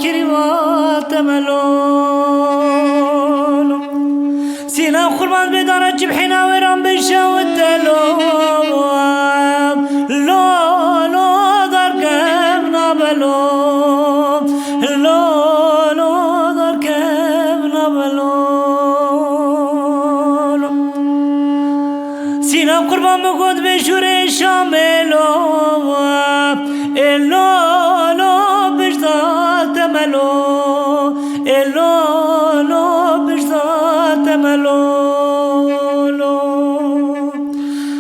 كريمات ملول سينا قربان بدارة جبحنا ورام بشاوت دلوم لو دار كبنا بلوم لو دار كبنا بلوم سينا قربان مقود بشوري شاملو لو بجدات ملو لو بجدات ملو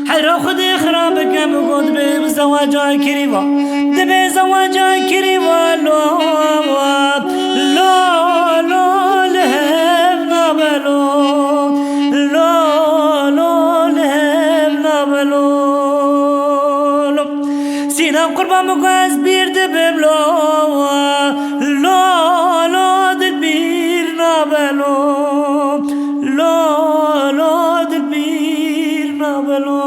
حيرا خدي خرابك مقود بزواجا كريمة دبي زواجا كريمة لو لهبنا بلو لو لهبنا بلو سينا قربان مقاس بيرد ببلو لو دبير نابلو لو دبير نابلو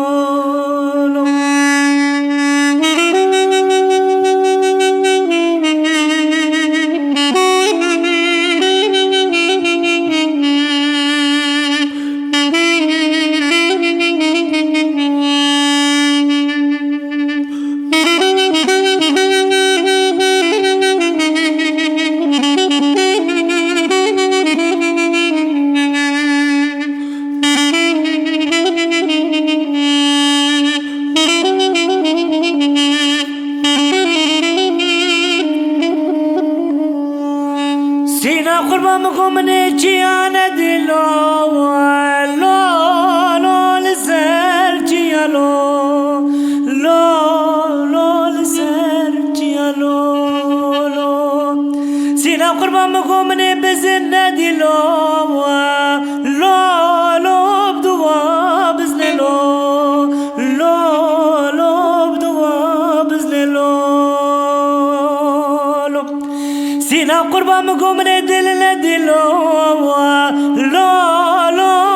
سينا قربان مقومني جيانا دلو لو لسر جيالو لو لسر جيالو سينا قربان مقومني بزن دلو لو بدوا بزنلو لو بدوا بزنلو سينا قربان مقومني دل دلو لو